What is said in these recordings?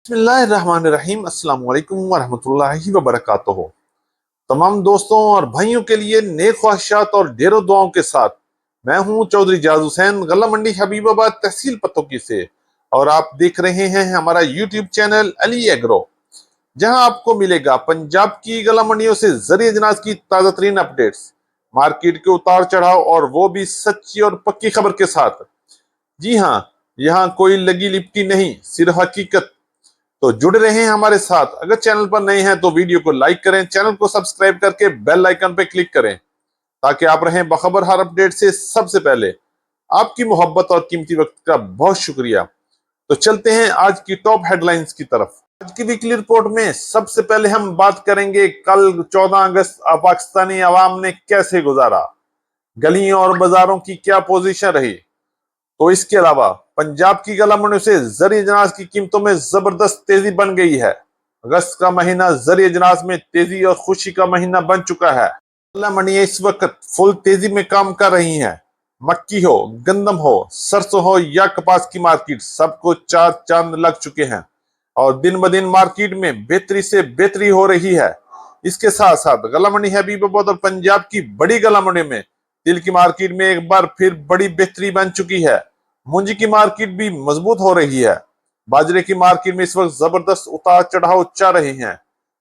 बिस्मिल्लाहिर्रहमानिर्रहीम अस्सलाम वालेकुम वरहमतुल्लाहि वबरकातुहू। तमाम दोस्तों और भाइयों के लिए नेक ख्वाहिशात और ढेरों दुआओं के साथ मैं हूं चौधरी जाज हुसैन, गला मंडी हबीबाबाद, तहसील पतोकी से। और आप देख रहे हैं हमारा यूट्यूब चैनल अली एग्रो, जहां आपको मिलेगा पंजाब की गला मंडियों से ज़रिए अजनास की ताज़ा तरीन अपडेट्स, मार्केट के उतार चढ़ाव, और वो भी सच्ची और पक्की खबर के साथ। जी हाँ, यहाँ कोई लगी लिपटी नहीं, सिर्फ हकीकत। तो जुड़े रहें हमारे साथ। अगर चैनल पर नए हैं तो वीडियो को लाइक करें, चैनल को सब्सक्राइब करके बेल आइकन पर क्लिक करें, ताकि आप रहें बखबर हर अपडेट से सबसे पहले। आपकी मोहब्बत और कीमती वक्त का बहुत शुक्रिया। तो चलते हैं आज की टॉप हेडलाइंस की तरफ। आज की वीकली रिपोर्ट में सबसे पहले हम बात करेंगे कल 14 अगस्त पाकिस्तानी अवाम ने कैसे गुजारा, गलियों और बाजारों की क्या पोजीशन रही। तो इसके अलावा पंजाब की गला मंडियों से जरी अजनास की कीमतों में जबरदस्त तेजी बन गई है। अगस्त का महीना जरी अजनास में तेजी और खुशी का महीना बन चुका है। गला मंडियां इस वक्त फुल तेजी में काम कर रही हैं। मक्की हो, गंदम हो, सरसों हो या कपास की मार्केट, सबको चार चांद लग चुके हैं और दिन ब दिन मार्केट में बेहतरी से बेहतरी हो रही है। इसके साथ साथ गला मंडी हबीबाबाद और पंजाब की बड़ी गला मंडी में तिल की मार्केट में एक बार फिर बड़ी बेहतरी बन चुकी है। मूंजी की मार्केट भी मजबूत हो रही है। बाजरे की मार्केट में इस वक्त जबरदस्त उतार चढ़ाव चल रहे हैं,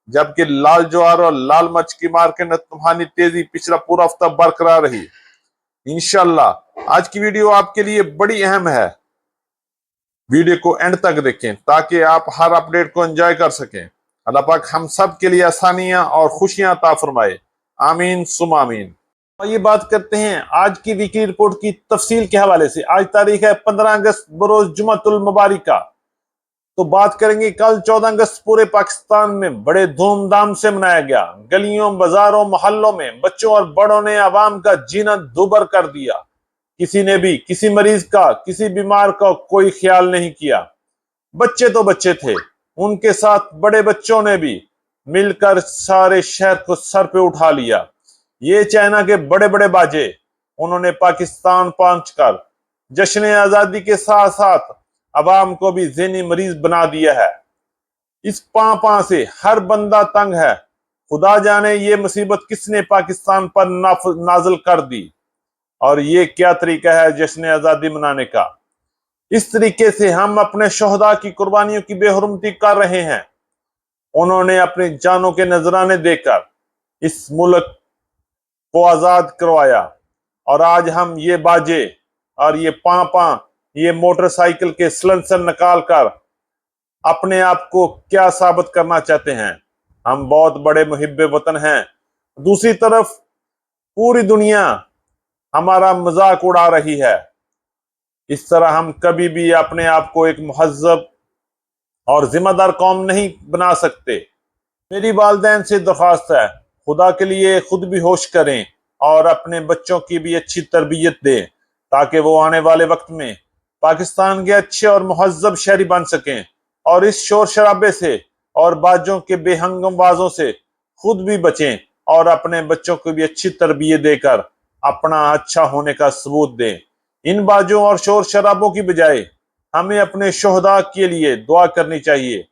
जबकि लाल ज्वार और लाल मिर्च की मार्केट में तूफानी तेजी पिछला पूरा हफ्ता बरकरार रही। इंशाल्लाह आज की वीडियो आपके लिए बड़ी अहम है। वीडियो को एंड तक देखें ताकि आप हर अपडेट को एंजॉय कर सकें। अल्लाह पाक हम सब के लिए आसानियां और खुशियां अता फरमाए। आमीन सुम आमीन। ये बात करते हैं आज की वीकली रिपोर्ट की तफसील के हवाले से। आज तारीख है 15 अगस्त बरोज जुमातुल मुबारिका। तो बात करेंगे कल 14 अगस्त पूरे पाकिस्तान में बड़े धूमधाम से मनाया गया। गलियों, बाजारों, मोहल्लों में बच्चों और बड़ों ने आवाम का जीना दुभर कर दिया। किसी ने भी किसी मरीज का, किसी बीमार का कोई ख्याल नहीं किया। बच्चे तो बच्चे थे, उनके साथ बड़े बच्चों ने भी मिलकर सारे शहर को सर पे उठा लिया। ये चाइना के बड़े बड़े बाजे, उन्होंने पाकिस्तान पहुंचकर जश्न आजादी के साथ साथ अवाम को भी ज़हनी मरीज बना दिया है। इस पां से हर बंदा तंग है। खुदा जाने ये मुसीबत किसने पाकिस्तान पर नाजल कर दी, और ये क्या तरीका है जश्न आजादी मनाने का। इस तरीके से हम अपने शोहदा की कुर्बानियों की बेहुरमती कर रहे हैं। उन्होंने अपनी जानों के नजराने देकर इस मुल्क को आजाद करवाया, और आज हम ये बाजे और ये पां ये मोटरसाइकिल के सिलेंसर निकाल कर अपने आप को क्या साबित करना चाहते हैं। हम बहुत बड़े मुहिब्बे वतन हैं। दूसरी तरफ पूरी दुनिया हमारा मजाक उड़ा रही है। इस तरह हम कभी भी अपने आप को एक मुहज्जब और जिम्मेदार कौम नहीं बना सकते। मेरी वालिदैन से दरख्वास्त है, खुदा के लिए खुद भी होश करें और अपने बच्चों की भी अच्छी तरबियत दें, ताकि वो आने वाले वक्त में पाकिस्तान के अच्छे और मुहज्जब शहरी बन सकें, और इस शोर शराबे से और बाजों के बेहंगम बाजों से खुद भी बचें और अपने बच्चों को भी अच्छी तरबियत देकर अपना अच्छा होने का सबूत दें। इन बाजों और शोर शराबों की बजाय हमें अपने शोहदा के लिए दुआ करनी चाहिए।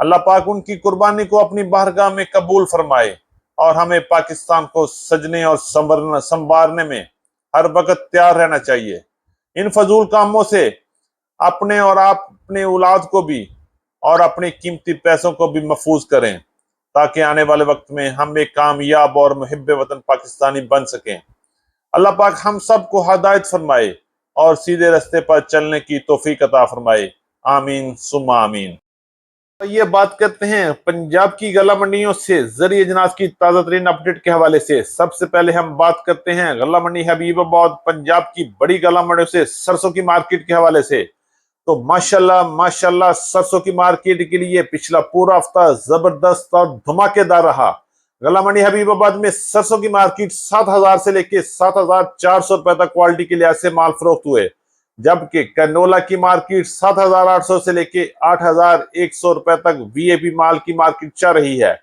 अल्लाह पाक उनकी कुर्बानी को अपनी बारगाह में कबूल फरमाए, और हमें पाकिस्तान को सजने और संवारने में हर वक्त तैयार रहना चाहिए। इन फजूल कामों से अपने और आप अपने औलाद को भी और अपने कीमती पैसों को भी महफूज करें, ताकि आने वाले वक्त में हम एक कामयाब और मुहिब्बे वतन पाकिस्तानी बन सकें। अल्लाह पाक हम सबको हिदायत फरमाए और सीधे रास्ते पर चलने की तौफीक अता फरमाए। आमीन सुम्मा आमीन। ये बात करते हैं पंजाब की गला मंडियों से जरिए अजनास की ताजा तरीन अपडेट के हवाले से। सबसे पहले हम बात करते हैं गला मंडी हबीबाबाद पंजाब की बड़ी गला मंडियों से सरसों की मार्केट के हवाले से। तो माशाल्लाह माशाल्लाह सरसों की मार्केट के लिए पिछला पूरा हफ्ता जबरदस्त और धमाकेदार रहा। गला मंडी हबीबाबाद में सरसों की मार्केट 7,000 से लेके 7,400 रुपए तक क्वालिटी के लिहाज से माल फरोख्त हुए, जबकि कैनोला की मार्केट 7,800 से लेके 8,100 रुपए तक वीएपी माल की मार्केट चल रही है।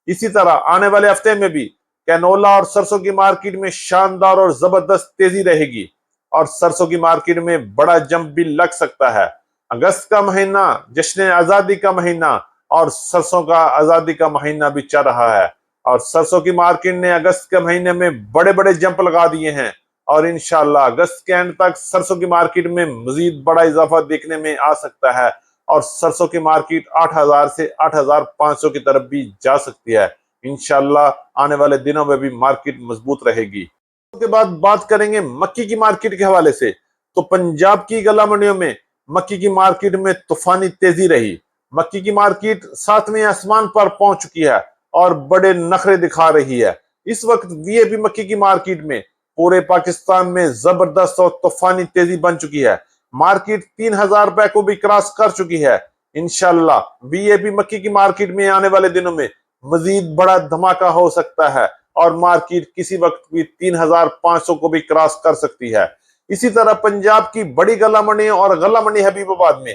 इसी तरह आने वाले हफ्ते में भी कैनोला और सरसों की मार्केट में शानदार और जबरदस्त तेजी रहेगी, और सरसों की मार्केट में बड़ा जंप भी लग सकता है। अगस्त का महीना जश्न आजादी का महीना और सरसों का आजादी का महीना भी चल रहा है, और सरसों की मार्केट ने अगस्त के महीने में बड़े बड़े जंप लगा दिए हैं, और इंशाल्लाह अगस्त के एंड तक सरसों की मार्केट में मजीद बड़ा इजाफा देखने में आ सकता है, और सरसों की मार्केट 8,000 से 8,500 की तरफ भी जा सकती है। इंशाल्लाह आने वाले दिनों में भी मार्केट मजबूत रहेगी। उसके बाद बात करेंगे मक्की की मार्केट के हवाले से, तो पंजाब की गला मंडियों में मक्की की मार्केट में तूफानी तेजी रही। मक्की की मार्केट 7वें आसमान पर पहुंच चुकी है और बड़े नखरे दिखा रही है। इस वक्त वीआईपी मक्की की मार्केट में पूरे पाकिस्तान में जबरदस्त और तूफानी तेजी बन चुकी है। मार्केट 3,000 रुपए को भी क्रॉस कर चुकी है। इंशाल्लाह वीआईपी मक्की की मार्केट में आने वाले दिनों में मजीद बड़ा धमाका हो सकता है और मार्केट किसी वक्त भी 3,500 को भी क्रॉस कर सकती है। इसी तरह पंजाब की बड़ी गला मंडी और गला मंडी हबीबाबाद में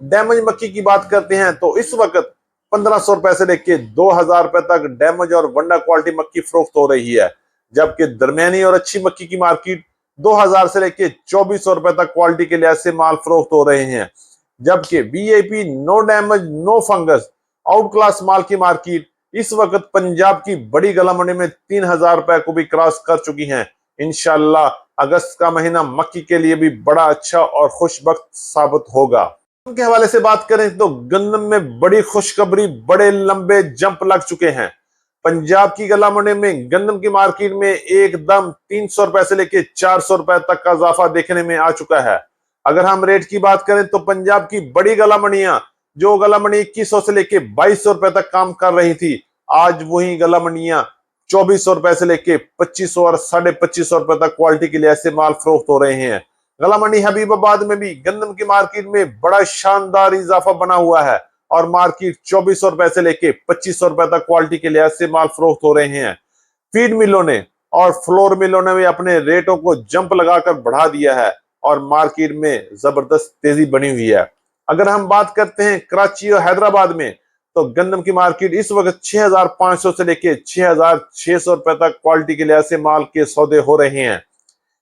डैमेज मक्की की बात करते हैं तो इस वक्त 1,500 रुपए से लेके 2,000 रुपए तक डैमेज और वंडा क्वालिटी मक्की फरोख्त हो रही है, जबकि दरमियानी और अच्छी मक्की की मार्केट 2,000 से लेके 2,400 रुपए तक क्वालिटी के लिहाज से माल फरोख्त हो रहे हैं। जबकि VIP no damage no fungus out class माल की मार्केट इस वक्त पंजाब की बड़ी गला मंडी में 3,000 रुपए को भी क्रॉस कर चुकी हैं। इंशाल्लाह अगस्त का महीना मक्की के लिए भी बड़ा अच्छा और खुशबख्त साबित होगा। के हवाले से बात करें तो गंदम में बड़ी खुशखबरी, बड़े लंबे जंप लग चुके हैं। पंजाब की गला मंडी में गंदम की मार्केट में एकदम 300 रुपए से लेके 400 रुपए तक का इजाफा देखने में आ चुका है। अगर हम रेट की बात करें तो पंजाब की बड़ी गला मंडियां जो गला मंडी 2100 से लेके 2,200 रुपए तक काम कर रही थी, आज वही गला मंडियां 2,400 रुपए से लेके 2,500 और 2,550 रुपए तक क्वालिटी के लिए ऐसे माल फरोख्त हो रहे हैं। गला मंडी हबीबाबाद में भी गंदम की मार्केट में बड़ा शानदार इजाफा बना हुआ है और मार्केट 2,400 रुपए से लेके 2,500 रुपए तक क्वालिटी के लिहाज से माल फरोख्त हो रहे हैं। फीड मिलों ने और फ्लोर मिलों ने भी अपने रेटों को जंप लगाकर बढ़ा दिया है और मार्केट में जबरदस्त तेजी बनी हुई है। अगर हम बात करते हैं कराची और हैदराबाद में तो गंदम की मार्केट इस वक्त 6,500 से लेके 6,600 रुपए तक क्वालिटी के लिहाज से माल के सौदे हो रहे हैं।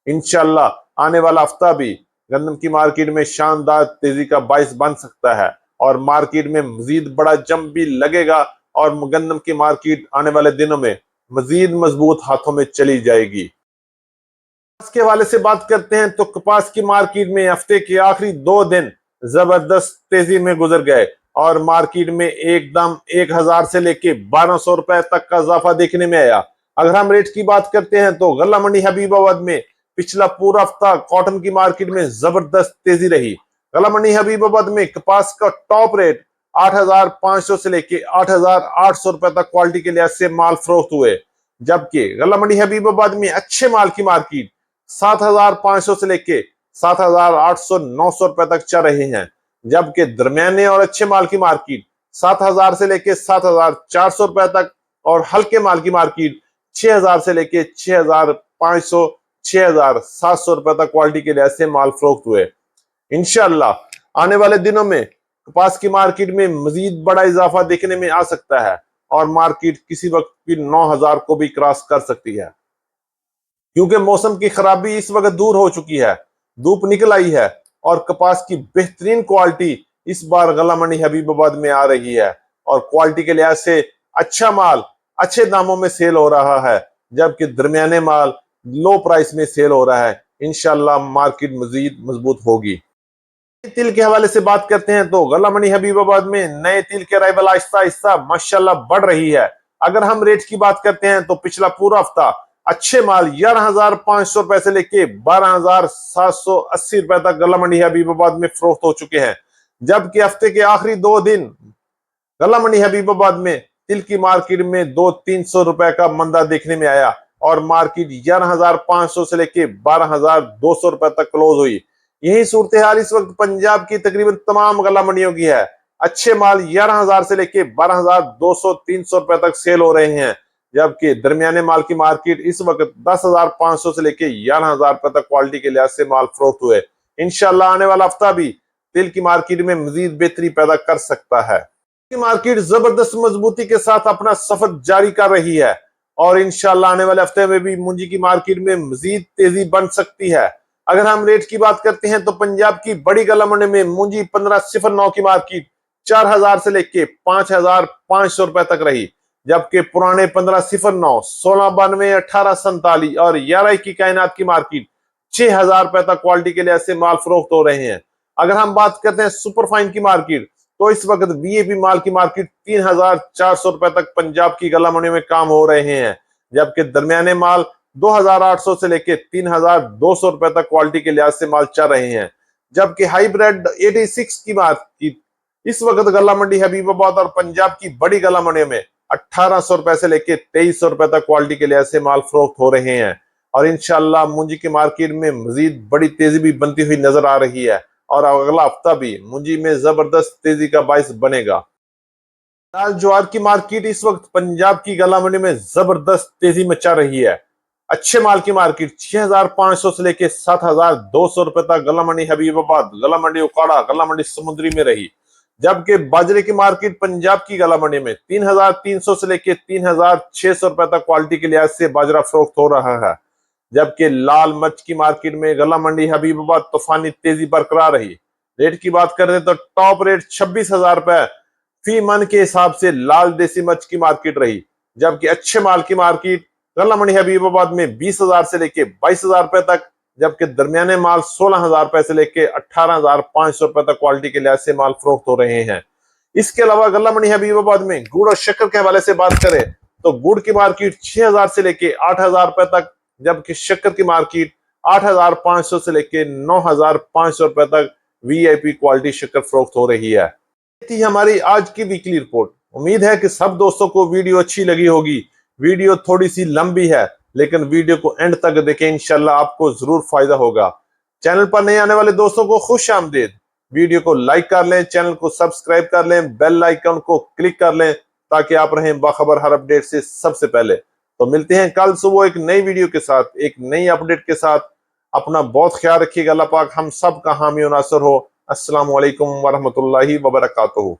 इंशाल्लाह आने वाला हफ्ता भी गंदम की मार्केट में शानदार तेजी का बाइस बन सकता है और मार्केट में मजीद बड़ा जंप भी लगेगा और गंदम की मार्केट आने वाले दिनों में मजीद मजबूत हाथों में चली जाएगी। कपास के हवाले से बात करते हैं तो कपास की मार्केट में हफ्ते के आखिरी 2 दिन जबरदस्त तेजी में गुजर गए और मार्केट में एकदम 1,000 से लेके 1,200 रुपए तक का इजाफा देखने में आया। अगर हम रेट की बात करते हैं तो गला मंडी हबीबाबाद में पिछला पूरा हफ्ता कॉटन की मार्केट में जबरदस्त तेजी रही। गला मंडी हबीबाबाद में कपास का टॉप रेट 8,500 से लेके 8,800 रुपए तक क्वालिटी के लिहाज से माल फरोख्त हुए, जबकि गला मंडी हबीबाबाद में अच्छे माल की मार्केट 7,500 से लेके 7,800-900 रुपए तक चल रहे हैं, जबकि दरमियाने और अच्छे माल की मार्केट 7,000 से लेके 7,400 रुपए तक और हल्के माल की मार्केट 6,000 से लेके 6,500 6,700 रुपए तक क्वालिटी के लिहाज से माल फरोख्त हुए। इंशाल्लाह आने वाले दिनों में कपास की मार्केट में मजीद बड़ा इजाफा देखने में आ सकता है और मार्केट किसी वक्त भी 9,000 को भी क्रॉस कर सकती है, क्योंकि मौसम की खराबी इस वक्त दूर हो चुकी है, धूप निकल आई है और कपास की बेहतरीन क्वालिटी इस बार गला मंडी हबीबाबाद में आ रही है और क्वालिटी के लिहाज से अच्छा माल अच्छे दामों में सेल हो रहा है, जबकि दरमियाने माल लो प्राइस में सेल हो रहा है। इंशाल्लाह मार्केट मजीद मजबूत होगी। तिल के हवाले से बात करते हैं तो गला मंडी हबीबाबाद में नए तिल के अराइवल आहिस्ता आहिस्ता माशाल्लाह बढ़ रही है। अगर हम रेट की बात करते हैं तो पिछला पूरा हफ्ता अच्छे माल 11,500 रुपए से लेके 12,780 रुपए तक गला मंडी हबीबाबाद में फरोख्त हो चुके हैं, जबकि हफ्ते के आखिरी 2 दिन गला मंडी हबीबाबाद में तिल की मार्केट में 200-300 रुपए का मंदा देखने में आया और मार्केट 11,500 से लेके 12,200 रुपए तक क्लोज हुई। यही सूरत हाल इस वक्त पंजाब की तकरीबन तमाम गला मंडियों की है। अच्छे माल 11,000 से लेके 12,200-300 रुपए तक सेल हो रहे हैं, जबकि दरमियाने माल की मार्केट इस वक्त 10,500 से लेके 11,000 रुपए तक क्वालिटी के लिहाज से माल फरोख्त हुए। इंशाल्लाह आने वाला हफ्ता भी तिल की मार्केट में मजीद बेहतरी पैदा कर सकता है। मार्केट जबरदस्त मजबूती के साथ अपना सफर जारी कर रही है और इंशाल्लाह आने वाले हफ्ते में भी मुंजी की मार्केट में मजीद तेजी बन सकती है। अगर हम रेट की बात करते हैं तो पंजाब की बड़ी गला मंडी में मूंजी 1509 की मार्केट 4000 से लेके 5500 रुपए तक रही, जबकि पुराने 1509, 1692, 1847 और 11 की कायनात की मार्केट 6000 रुपए तक क्वालिटी के लिहाज से माल फरोख्त हो रहे हैं। अगर हम बात करते हैं सुपरफाइन की मार्केट तो इस वक्त वीएपी माल की मार्केट 3400 रुपए तक पंजाब की गला मंडी में काम हो रहे हैं, जबकि दरमियाने माल 2800 से लेके 3200 रुपए तक क्वालिटी के लिहाज से माल चल रहे हैं। जबकि हाईब्रिड 86 की मार्केट इस वक्त गला मंडी हबीबाबाद और पंजाब की बड़ी गला मंडी में 1800 रुपए से लेके 2300 रुपए तक क्वालिटी के लिहाज से माल फरोख्त हो रहे हैं। और इंशाल्लाह मूंजी की मार्केट में मजीद बड़ी तेजी भी बनती हुई नजर आ रही है और अगला हफ्ता भी मूंजी में जबरदस्त तेजी का बाइस बनेगा। लाल ज्वार की मार्केट इस वक्त पंजाब की गला मंडी में जबरदस्त तेजी मचा रही है। अच्छे माल की मार्केट 6500 से लेके 7200 रुपए तक गला मंडी हबीबाबाद, गला मंडी उकाड़ा, गला मंडी समुद्री में रही, जबकि बाजरे की मार्केट पंजाब की गला मंडी में 3300 से लेके 3600 रुपए तक क्वालिटी के लिहाज से बाजरा फरोख्त हो रहा है। जबकि लाल मिर्च की मार्केट में गला मंडी हबीबाबाद तूफानी तेजी बरकरार रही। रेट की बात करें तो टॉप रेट 26,000 रुपए फी मन के हिसाब से लाल देसी मिर्च की मार्केट रही, जबकि अच्छे माल की मार्केट गला मंडी हबीबाबाद में 20,000 से लेके 22,000 रुपए तक, जबकि दरमियाने माल 16,000 रुपए से लेके 18,500 रुपए तक क्वालिटी के लिहाज से माल फरोख्त हो रहे हैं। इसके अलावा गला मंडी हबीबाबाद में गुड़ और शक्कर के हवाले से बात करें तो गुड़ की मार्केट 6,000 से लेके 8,000 रुपए तक, जबकि शक्कर की मार्केट 8,500 से लेके 9,500 रुपए तक वीआईपी क्वालिटी शक्कर फरोख्त हो रही है। थी हमारी आज की वीकली रिपोर्ट। उम्मीद है कि सब दोस्तों को वीडियो अच्छी लगी होगी। वीडियो थोड़ी सी लंबी है लेकिन वीडियो को एंड तक देखें, इंशाल्लाह आपको जरूर फायदा होगा। चैनल पर नए आने वाले दोस्तों को खुश आमदीद। वीडियो को लाइक कर लें, चैनल को सब्सक्राइब कर लें, बेल आइकन को क्लिक कर लें ताकि आप रहें बाखबर हर अपडेट से सबसे पहले। तो मिलते हैं कल सुबह एक नई वीडियो के साथ, एक नई अपडेट के साथ। अपना बहुत ख्याल रखिएगा। अल्लाह पाक हम सब का हामी और नासर हो। अस्सलाम वालेकुम वरहमतुल्लाहि वबरकातुहू।